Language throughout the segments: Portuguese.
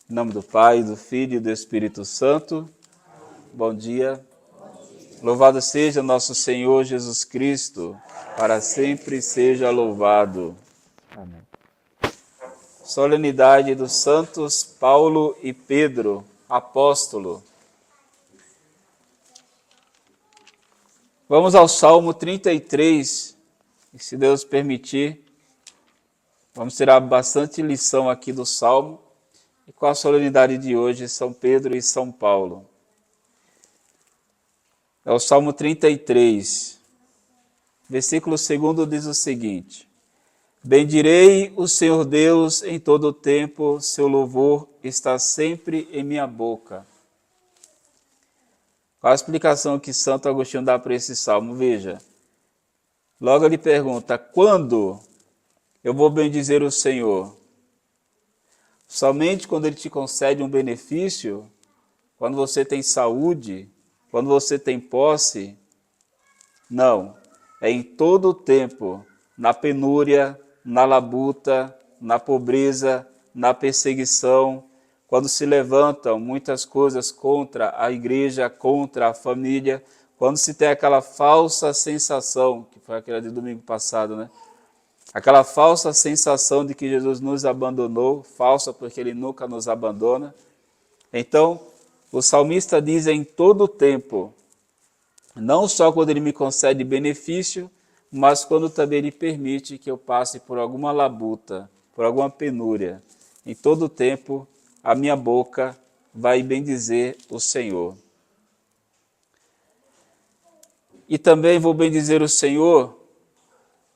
Em nome do Pai, do Filho e do Espírito Santo. Bom dia. Louvado seja nosso Senhor Jesus Cristo, para sempre seja louvado. Amém. Solenidade dos santos Paulo e Pedro, apóstolo. Vamos ao Salmo 33, e se Deus permitir, vamos tirar bastante lição aqui do Salmo. E com a solenidade de hoje, São Pedro e São Paulo. É o Salmo 33, versículo 2 diz o seguinte: Bendirei o Senhor Deus em todo o tempo, seu louvor está sempre em minha boca. Qual a explicação que Santo Agostinho dá para esse salmo? Veja, logo ele pergunta, quando eu vou bendizer o Senhor? Somente quando ele te concede um benefício? Quando você tem saúde? Quando você tem posse? Não, é em todo o tempo, na penúria, na labuta, na pobreza, na perseguição, quando se levantam muitas coisas contra a igreja, contra a família, quando se tem aquela falsa sensação, que foi aquela de domingo passado, né? Aquela falsa sensação de que Jesus nos abandonou, falsa porque ele nunca nos abandona. Então, o salmista diz em todo o tempo, não só quando ele me concede benefício, mas quando também ele permite que eu passe por alguma labuta, por alguma penúria. Em todo o tempo, a minha boca vai bendizer o Senhor. E também vou bendizer o Senhor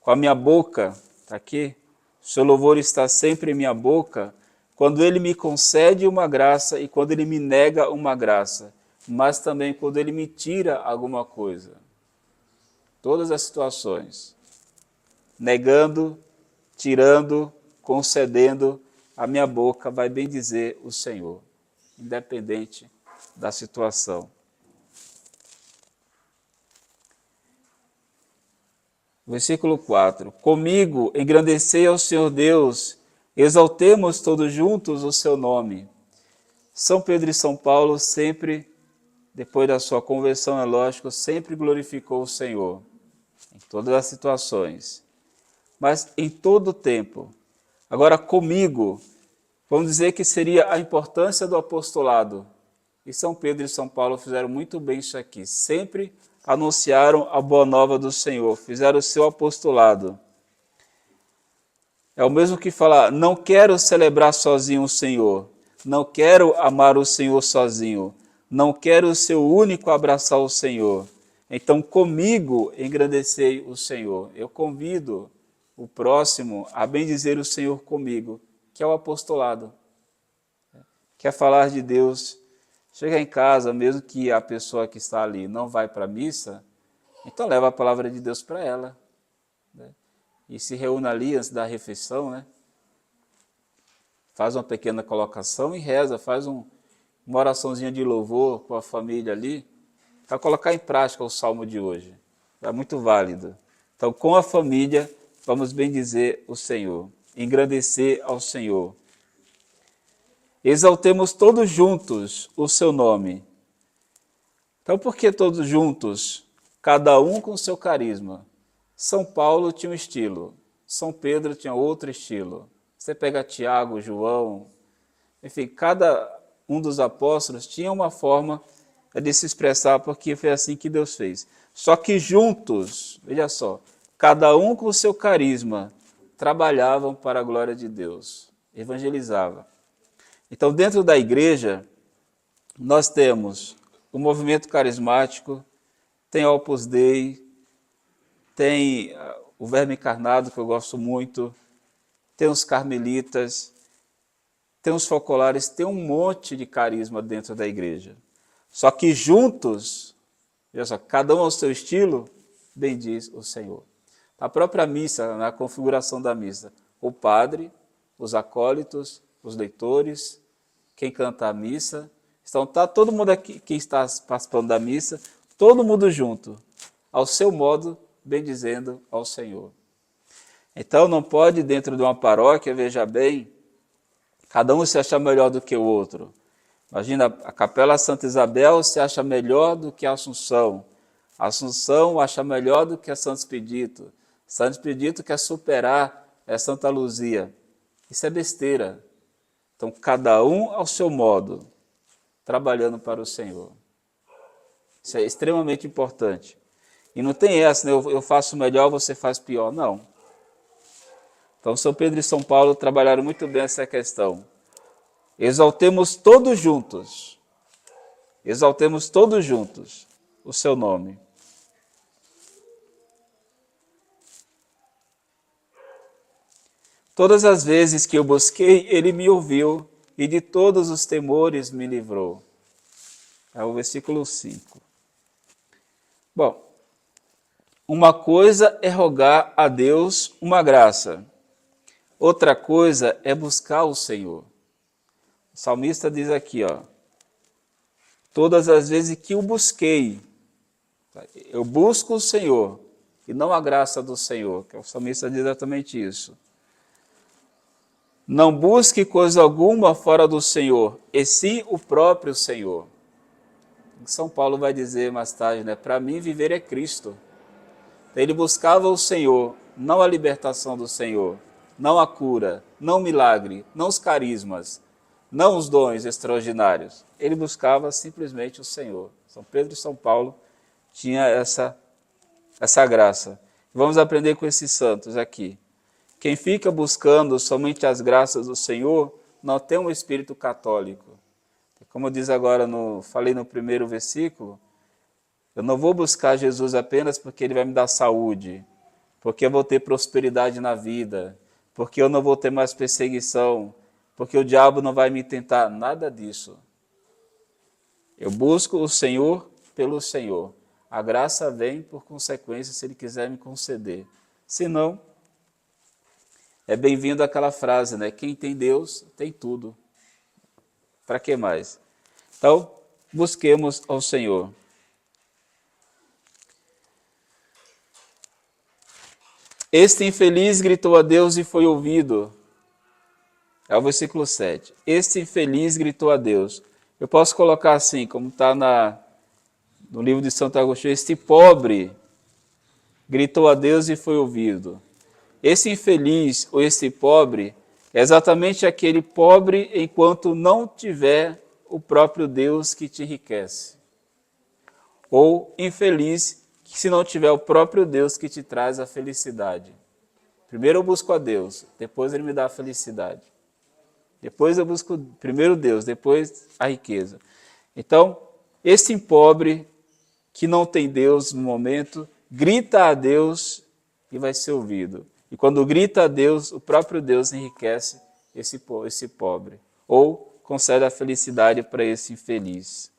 com a minha boca, está aqui, o seu louvor está sempre em minha boca, quando ele me concede uma graça e quando ele me nega uma graça, mas também quando ele me tira alguma coisa. Todas as situações, negando, tirando, concedendo, a minha boca vai bendizer o Senhor, independente da situação. Versículo 4. Comigo engrandecei ao Senhor Deus, exaltemos todos juntos o seu nome. São Pedro e São Paulo sempre, depois da sua conversão, é lógico, sempre glorificou o Senhor, em todas as situações, mas em todo o tempo. Agora comigo, vamos dizer que seria a importância do apostolado. E São Pedro e São Paulo fizeram muito bem isso aqui, sempre anunciaram a boa nova do Senhor, fizeram o seu apostolado. É o mesmo que falar, não quero celebrar sozinho o Senhor, não quero amar o Senhor sozinho, não quero ser o único a abraçar o Senhor. Então comigo engrandecei o Senhor. Eu convido o próximo a bendizer o Senhor comigo, que é o apostolado. Quer falar de Deus? Chega em casa, mesmo que a pessoa que está ali não vai para a missa, então leva a palavra de Deus para ela. Né? E se reúne ali antes da refeição, né? Faz uma pequena colocação e reza, faz uma oraçãozinha de louvor com a família ali, para colocar em prática o salmo de hoje. É muito válido. Então, com a família, vamos bendizer o Senhor, engrandecer ao Senhor. Exaltemos todos juntos o seu nome. Então, por que todos juntos? Cada um com seu carisma. São Paulo tinha um estilo, São Pedro tinha outro estilo. Você pega Tiago, João, enfim, cada um dos apóstolos tinha uma forma de se expressar, porque foi assim que Deus fez. Só que juntos, veja só, cada um com seu carisma, trabalhavam para a glória de Deus, evangelizavam. Então, dentro da igreja, nós temos o movimento carismático, tem a Opus Dei, tem o Verbo Encarnado, que eu gosto muito, tem os carmelitas, tem os focolares, tem um monte de carisma dentro da igreja. Só que juntos, veja só, cada um ao seu estilo, bendiz o Senhor. A própria missa, na configuração da missa, o padre, os acólitos, os leitores, quem canta a missa. Então está todo mundo aqui que está participando da missa, todo mundo junto, ao seu modo, bendizendo ao Senhor. Então não pode, dentro de uma paróquia, veja bem, Cada um se acha melhor do que o outro. Imagina, a Capela Santa Isabel se acha melhor do que a Assunção. A Assunção acha melhor do que a Santo Expedito. Santo Expedito quer superar a Santa Luzia. Isso é besteira. Então, cada um ao seu modo, trabalhando para o Senhor. Isso é extremamente importante. E não tem essa, né? Eu faço melhor, você faz pior. Não. Então, São Pedro e São Paulo trabalharam muito bem essa questão. Exaltemos todos juntos o seu nome. Todas as vezes que eu busquei, ele me ouviu e de todos os temores me livrou. É o versículo 5. Bom, uma coisa é rogar a Deus uma graça, outra coisa é buscar o Senhor. O salmista diz aqui, ó, todas as vezes que o busquei, eu busco o Senhor e não a graça do Senhor, que o salmista diz exatamente isso. Não busque coisa alguma fora do Senhor, e sim o próprio Senhor. São Paulo vai dizer mais tarde, né? Para mim viver é Cristo. Ele buscava o Senhor, não a libertação do Senhor, não a cura, não o milagre, não os carismas, não os dons extraordinários. Ele buscava simplesmente o Senhor. São Pedro e São Paulo tinham essa graça. Vamos aprender com esses santos aqui. Quem fica buscando somente as graças do Senhor não tem um espírito católico. Como diz agora, falei no primeiro versículo, eu não vou buscar Jesus apenas porque Ele vai me dar saúde, porque eu vou ter prosperidade na vida, porque eu não vou ter mais perseguição, porque o diabo não vai me tentar, nada disso. Eu busco o Senhor pelo Senhor. A graça vem por consequência se Ele quiser me conceder. Se não, é bem-vindo aquela frase, né? Quem tem Deus tem tudo. Para que mais? Então, busquemos ao Senhor. Este infeliz gritou a Deus e foi ouvido. É o versículo 7. Este infeliz gritou a Deus. Eu posso colocar assim, como está no livro de Santo Agostinho, este pobre gritou a Deus e foi ouvido. Esse infeliz ou esse pobre é exatamente aquele pobre enquanto não tiver o próprio Deus que te enriquece. Ou infeliz se não tiver o próprio Deus que te traz a felicidade. Primeiro eu busco a Deus, depois Ele me dá a felicidade. Depois eu busco primeiro Deus, depois a riqueza. Então, esse pobre que não tem Deus no momento, grita a Deus e vai ser ouvido. E quando grita a Deus, o próprio Deus enriquece esse pobre. Ou concede a felicidade para esse infeliz.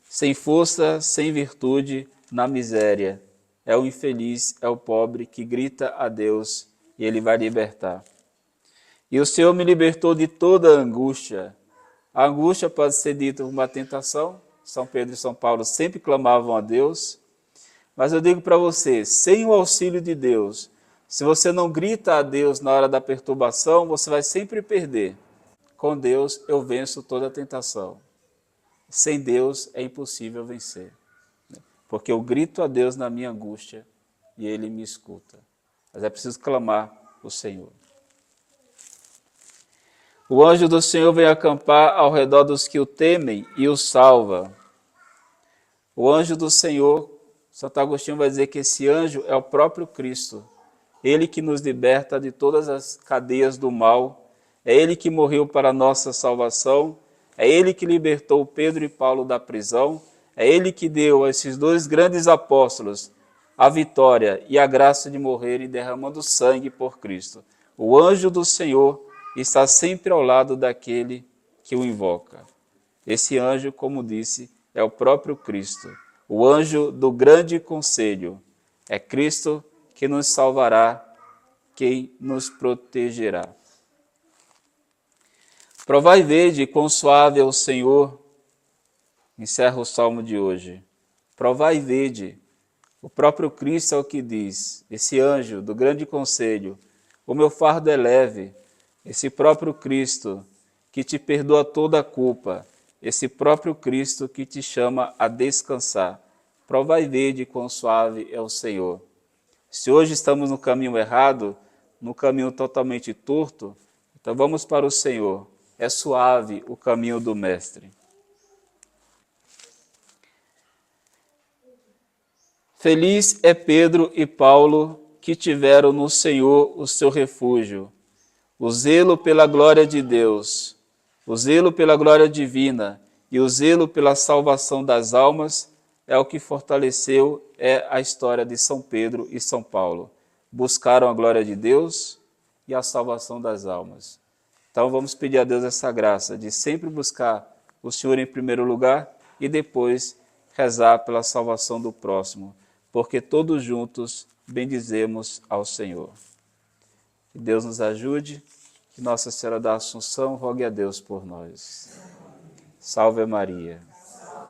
Sem força, sem virtude, na miséria. É o infeliz, é o pobre que grita a Deus e Ele vai libertar. E o Senhor me libertou de toda a angústia. A angústia pode ser dita uma tentação. São Pedro e São Paulo sempre clamavam a Deus. Mas eu digo para você, sem o auxílio de Deus, se você não grita a Deus na hora da perturbação, você vai sempre perder. Com Deus eu venço toda a tentação. Sem Deus é impossível vencer. Porque eu grito a Deus na minha angústia e Ele me escuta. Mas é preciso clamar o Senhor. O anjo do Senhor vem acampar ao redor dos que o temem e o salva. O anjo do Senhor, Santo Agostinho vai dizer que esse anjo é o próprio Cristo. Ele que nos liberta de todas as cadeias do mal. É Ele que morreu para a nossa salvação. É Ele que libertou Pedro e Paulo da prisão. É Ele que deu a esses dois grandes apóstolos a vitória e a graça de morrerem derramando sangue por Cristo. O anjo do Senhor está sempre ao lado daquele que o invoca. Esse anjo, como disse, é o próprio Cristo. O anjo do grande conselho. É Cristo que nos salvará, quem nos protegerá. Provai e vede quão suave é o Senhor. Encerra o salmo de hoje. Provai e vede. O próprio Cristo é o que diz, esse anjo do grande conselho, o meu fardo é leve, esse próprio Cristo que te perdoa toda a culpa, esse próprio Cristo que te chama a descansar. Provai e vede quão suave é o Senhor. Se hoje estamos no caminho errado, no caminho totalmente torto, então vamos para o Senhor. É suave o caminho do Mestre. Feliz é Pedro e Paulo que tiveram no Senhor o seu refúgio. O zelo pela glória de Deus, o zelo pela glória divina e o zelo pela salvação das almas é o que fortaleceu a história de São Pedro e São Paulo. Buscaram a glória de Deus e a salvação das almas. Então vamos pedir a Deus essa graça de sempre buscar o Senhor em primeiro lugar e depois rezar pela salvação do próximo, porque todos juntos bendizemos ao Senhor. Que Deus nos ajude, que Nossa Senhora da Assunção rogue a Deus por nós. Salve Maria.